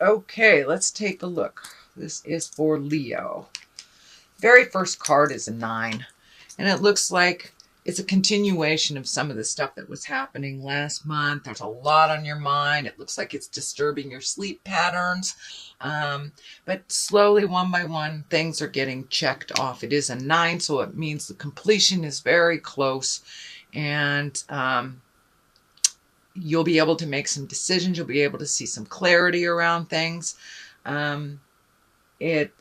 Okay, let's take a look. This is for Leo. Very first card is a 9, and it looks like it's a continuation of some of the stuff that was happening last month. There's a lot on your mind. It looks like it's disturbing your sleep patterns. But slowly, one by one, things are getting checked off. It is a 9, so it means the completion is very close, and you'll be able to make some decisions. You'll be able to see some clarity around things. It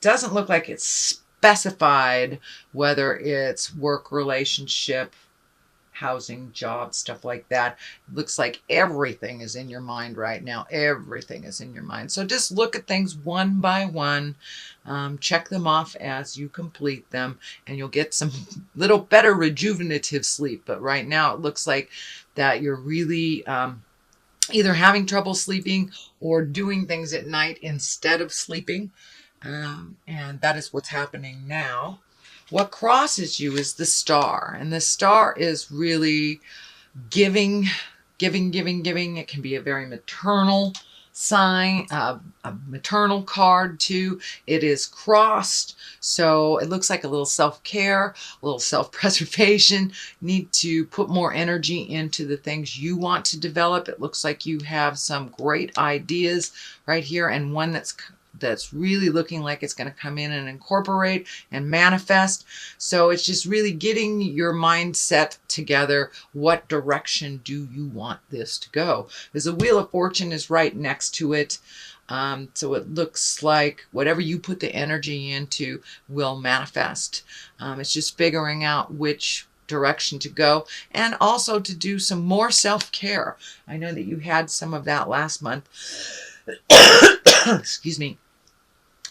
doesn't look like it's specified whether it's work, relationship, housing, job, stuff like that. It looks like everything is in your mind right now. Everything is in your mind. So just look at things one by one. Check them off as you complete them, and you'll get some little better rejuvenative sleep. But right now it looks like that you're really either having trouble sleeping or doing things at night instead of sleeping. And that is what's happening now. What crosses you is the star. And the star is really giving. It can be a very maternal sign, a maternal card too. It is crossed. So it looks like a little self-care, a little self-preservation. You need to put more energy into the things you want to develop. It looks like you have some great ideas right here, and one that's really looking like it's going to come in and incorporate and manifest. So it's just really getting your mindset together. What direction do you want this to go? Because the Wheel of Fortune is right next to it. So it looks like whatever you put the energy into will manifest. It's just figuring out which direction to go, and also to do some more self-care. I know that you had some of that last month. Excuse me.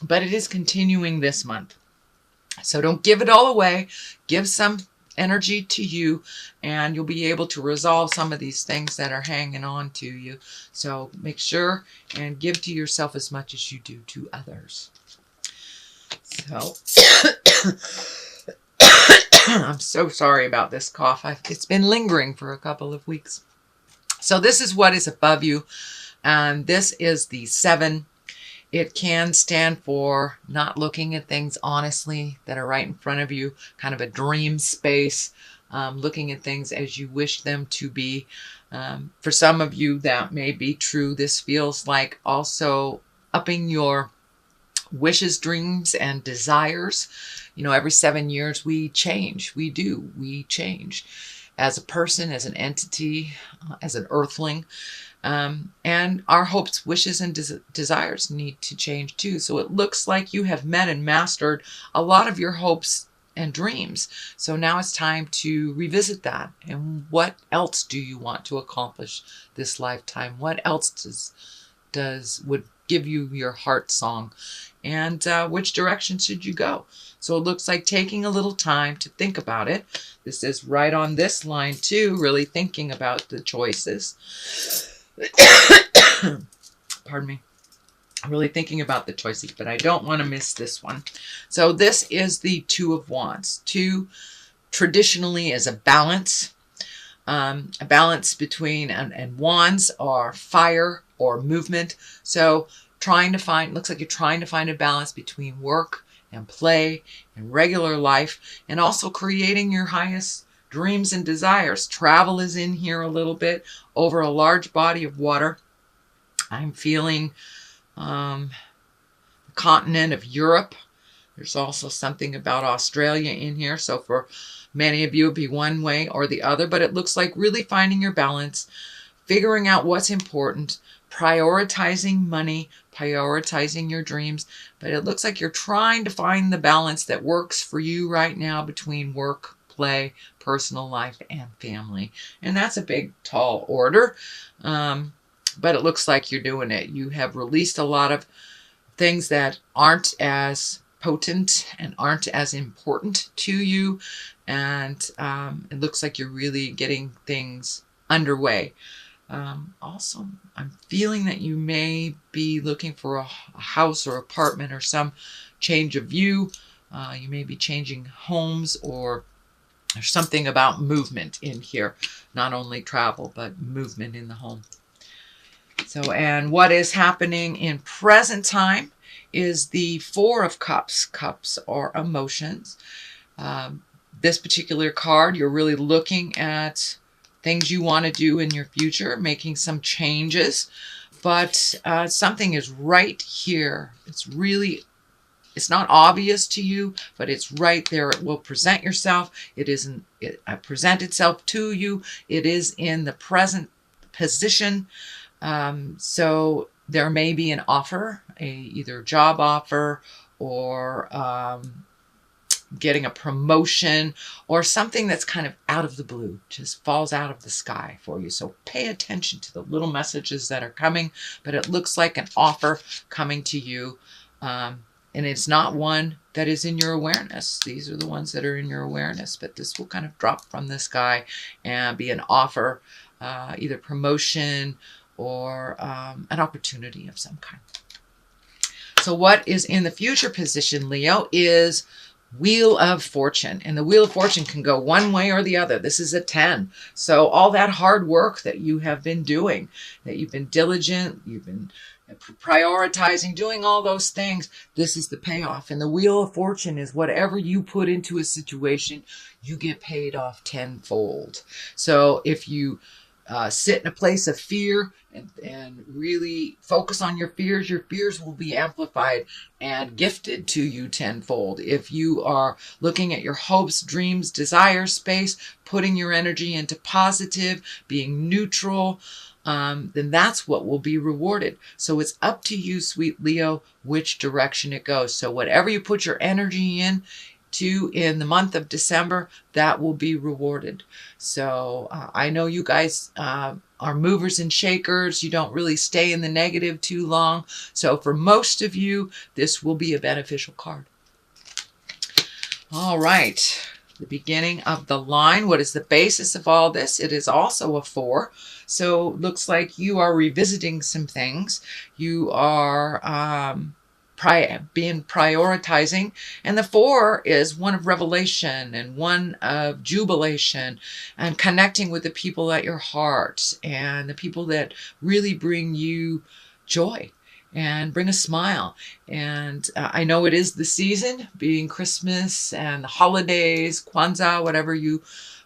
But it is continuing this month. So don't give it all away. Give some energy to you, and you'll be able to resolve some of these things that are hanging on to you. So make sure and give to yourself as much as you do to others. So I'm so sorry about this cough. It's been lingering for a couple of weeks. So this is what is above you, and this is the 7. It can stand for not looking at things honestly that are right in front of you, kind of a dream space, looking at things as you wish them to be. For some of you, that may be true. This feels like also upping your wishes, dreams, and desires. You know, every 7 years we change. We change as a person, as an entity, as an earthling. And our hopes, wishes, and desires need to change too. So it looks like you have met and mastered a lot of your hopes and dreams. So now it's time to revisit that. And what else do you want to accomplish this lifetime? What else would give you your heart song? And which direction should you go? So it looks like taking a little time to think about it. This is right on this line too, really thinking about the choices. Pardon me. I'm really thinking about the choices, but I don't want to miss this one. So this is the 2 of Wands. 2 traditionally is a balance between, and wands are fire or movement. So looks like you're trying to find a balance between work and play and regular life, and also creating your highest dreams and desires. Travel is in here a little bit, over a large body of water. I'm feeling the continent of Europe. There's also something about Australia in here. So for many of you, it'd be one way or the other, but it looks like really finding your balance, figuring out what's important, prioritizing money, prioritizing your dreams. But it looks like you're trying to find the balance that works for you right now between work, play, personal life, and family. And that's a big, tall order. But it looks like you're doing it. You have released a lot of things that aren't as potent and aren't as important to you. And it looks like you're really getting things underway. Also, I'm feeling that you may be looking for a house or apartment or some change of view. You may be changing homes, or there's something about movement in here. Not only travel, but movement in the home. So, and what is happening in present time is the Four of Cups. Cups are emotions. Um, this particular card, you're really looking at things you want to do in your future, making some changes, but something is right here. It's not obvious to you, but it's right there. It will present yourself. It present itself to you. It is in the present position. So there may be an offer, either job offer or getting a promotion or something that's kind of out of the blue, just falls out of the sky for you. So pay attention to the little messages that are coming, but it looks like an offer coming to you. And it's not one that is in your awareness. These are the ones that are in your awareness, but this will kind of drop from the sky and be an offer, either promotion or an opportunity of some kind. So what is in the future position, Leo, is Wheel of Fortune. And the Wheel of Fortune can go one way or the other. This is a 10. So all that hard work that you have been doing, that you've been diligent, you've been prioritizing, doing all those things, this is the payoff. And the Wheel of Fortune is whatever you put into a situation, you get paid off tenfold. So if you sit in a place of fear and really focus on your fears will be amplified and gifted to you tenfold. If you are looking at your hopes, dreams, desires space, putting your energy into positive, being neutral, then that's what will be rewarded. So it's up to you, sweet Leo, which direction it goes. So whatever you put your energy in the month of December, that will be rewarded. So I know you guys are movers and shakers. You don't really stay in the negative too long. So for most of you, this will be a beneficial card. All right. The beginning of the line. What is the basis of all this? It is also a 4. So looks like you are revisiting some things. You are prioritizing. And the 4 is one of revelation and one of jubilation and connecting with the people at your heart and the people that really bring you joy and bring a smile. And I know it is the season, being Christmas and the holidays, Kwanzaa, whatever you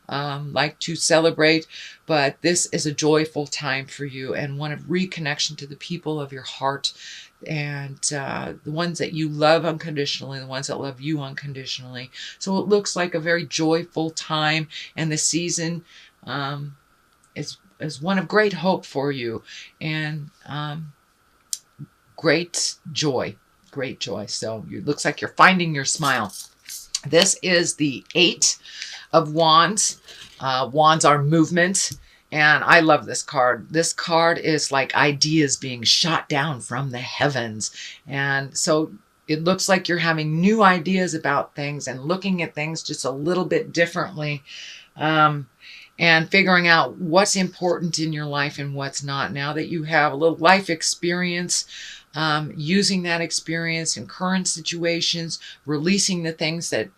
like to celebrate, but this is a joyful time for you and one of reconnection to the people of your heart and the ones that you love unconditionally, the ones that love you unconditionally. So it looks like a very joyful time, and the season is one of great hope for you and great joy. So it looks like you're finding your smile. This is the 8 of Wands. Wands are movement. And I love this card. This card is like ideas being shot down from the heavens. And so it looks like you're having new ideas about things and looking at things just a little bit differently. And figuring out what's important in your life and what's not. Now that you have a little life experience, using that experience in current situations, releasing the things that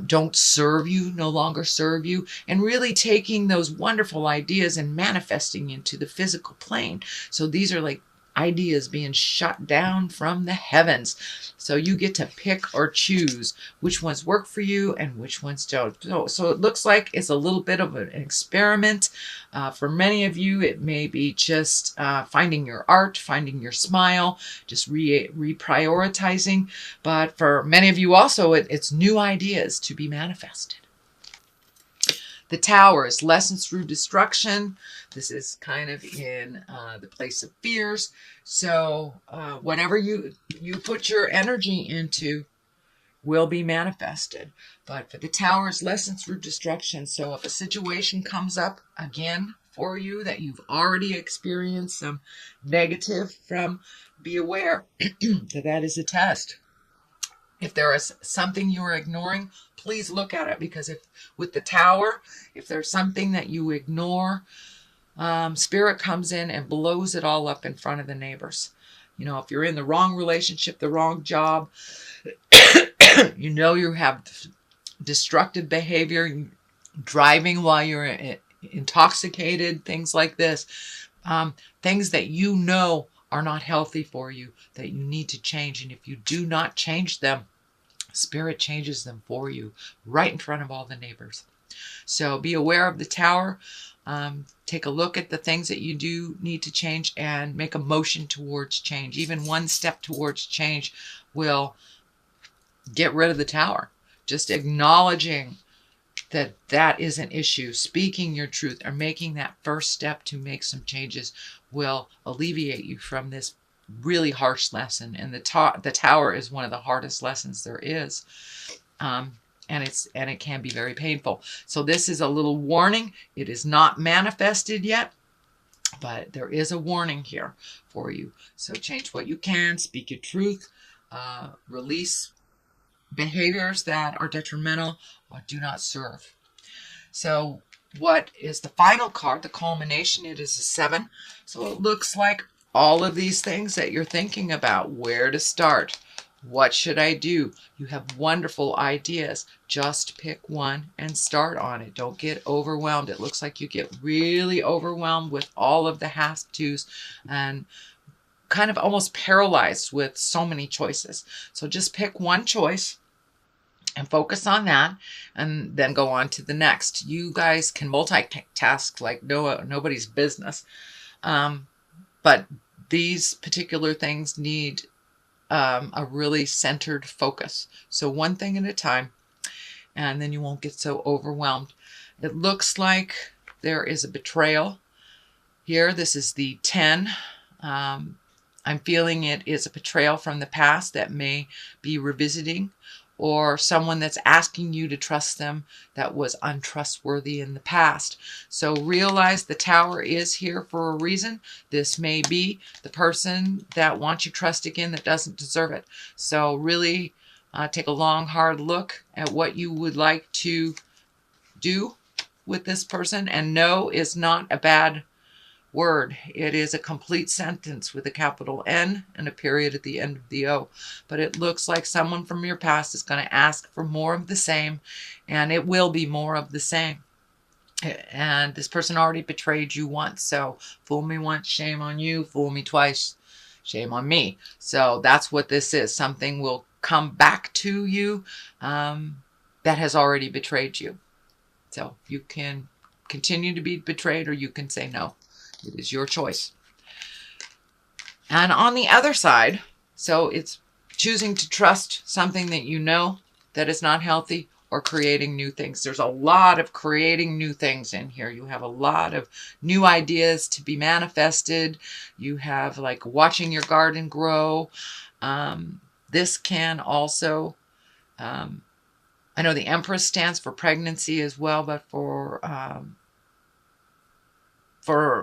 don't serve you, no longer serve you, and really taking those wonderful ideas and manifesting into the physical plane. So these are like ideas being shot down from the heavens. So you get to pick or choose which ones work for you and which ones don't. So it looks like it's a little bit of an experiment. For many of you, it may be just finding your art, finding your smile, just reprioritizing. But for many of you also, it's new ideas to be manifested. The Tower is lessons through destruction. This is kind of in the place of fears. So whatever you put your energy into will be manifested. But for the Tower is lessons through destruction. So if a situation comes up again for you that you've already experienced some negative from, be aware that that is a test. If there is something you are ignoring, please look at it, because if with the Tower, if there's something that you ignore, Spirit comes in and blows it all up in front of the neighbors. You know, if you're in the wrong relationship, the wrong job, you know you have destructive behavior, driving while you're intoxicated, things like this. things that you know are not healthy for you, that you need to change. And if you do not change them, Spirit changes them for you right in front of all the neighbors. So be aware of the tower. Take a look at the things that you do need to change and make a motion towards change. Even one step towards change will get rid of the tower. Just acknowledging that that is an issue, speaking your truth, or making that first step to make some changes will alleviate you from this really harsh lesson. And the tower is one of the hardest lessons there is. And it can be very painful. So this is a little warning. It is not manifested yet, but there is a warning here for you. So change what you can, speak your truth, release behaviors that are detrimental or do not serve. So what is the final card, the culmination? It is a 7. So it looks like all of these things that you're thinking about, where to start. What should I do? You have wonderful ideas. Just pick one and start on it. Don't get overwhelmed. It looks like you get really overwhelmed with all of the have-tos and kind of almost paralyzed with so many choices. So just pick one choice and focus on that, and then go on to the next. You guys can multitask like nobody's business. But these particular things need a really centered focus. So one thing at a time, and then you won't get so overwhelmed. It looks like there is a betrayal here. This is the 10. I'm feeling it is a betrayal from the past that may be revisiting, or someone that's asking you to trust them that was untrustworthy in the past. So realize the tower is here for a reason. This may be the person that wants your trust again that doesn't deserve it. So really take a long, hard look at what you would like to do with this person. And no is not a bad word. It is a complete sentence with a capital N and a period at the end of the O. But it looks like someone from your past is going to ask for more of the same, and it will be more of the same. And this person already betrayed you once. So fool me once, shame on you. Fool me twice, shame on me. So that's what this is. Something will come back to you that has already betrayed you. So you can continue to be betrayed, or you can say no. It is your choice. And on the other side, so it's choosing to trust something that you know that is not healthy, or creating new things. There's a lot of creating new things in here. You have a lot of new ideas to be manifested. You have like watching your garden grow. This can also, I know the Empress stands for pregnancy as well, but for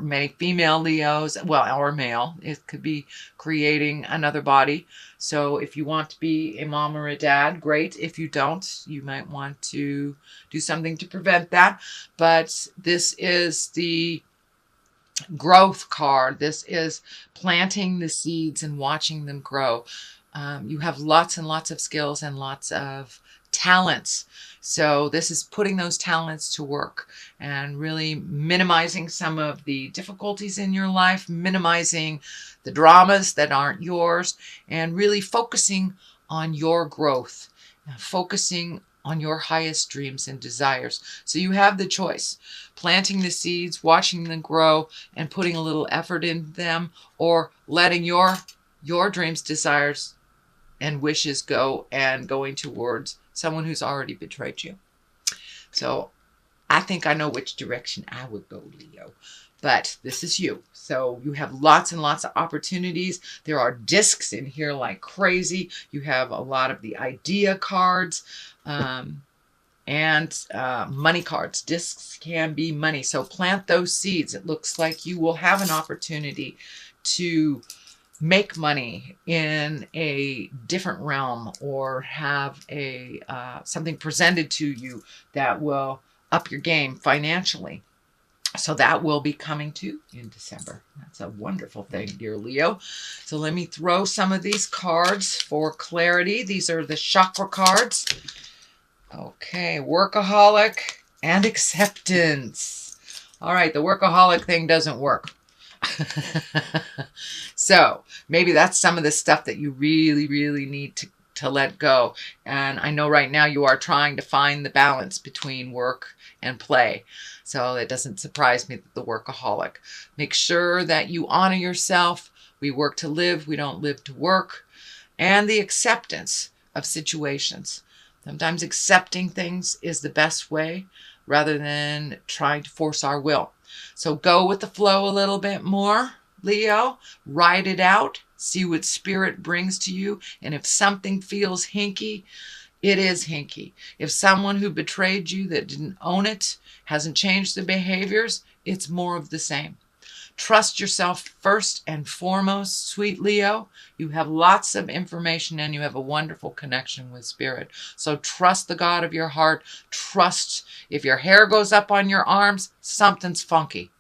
many female Leos, well, or male, it could be creating another body. So if you want to be a mom or a dad, great. If you don't, you might want to do something to prevent that. But this is the growth card. This is planting the seeds and watching them grow. You have lots and lots of skills and lots of talents. So this is putting those talents to work and really minimizing some of the difficulties in your life, minimizing the dramas that aren't yours, and really focusing on your growth, focusing on your highest dreams and desires. So you have the choice, planting the seeds, watching them grow, and putting a little effort in them, or letting your dreams, desires, and wishes go and going towards someone who's already betrayed you. So I think I know which direction I would go, Leo. But this is you. So you have lots and lots of opportunities. There are discs in here like crazy. You have a lot of the idea cards and money cards. Discs can be money. So plant those seeds. It looks like you will have an opportunity to make money in a different realm, or have a something presented to you that will up your game financially. So that will be coming to in December. That's a wonderful thing, dear Leo. So let me throw some of these cards for clarity. These are the chakra cards. Okay, workaholic and acceptance. All right, the workaholic thing doesn't work. So maybe that's some of the stuff that you really, really need to let go. And I know right now you are trying to find the balance between work and play. So it doesn't surprise me that the workaholic. Make sure that you honor yourself. We work to live. We don't live to work. And the acceptance of situations. Sometimes accepting things is the best way rather than trying to force our will. So go with the flow a little bit more, Leo. Ride it out. See what spirit brings to you. And if something feels hinky, it is hinky. If someone who betrayed you that didn't own it hasn't changed their behaviors, it's more of the same. Trust yourself first and foremost, sweet Leo. You have lots of information and you have a wonderful connection with spirit. So trust the God of your heart. Trust if your hair goes up on your arms, something's funky.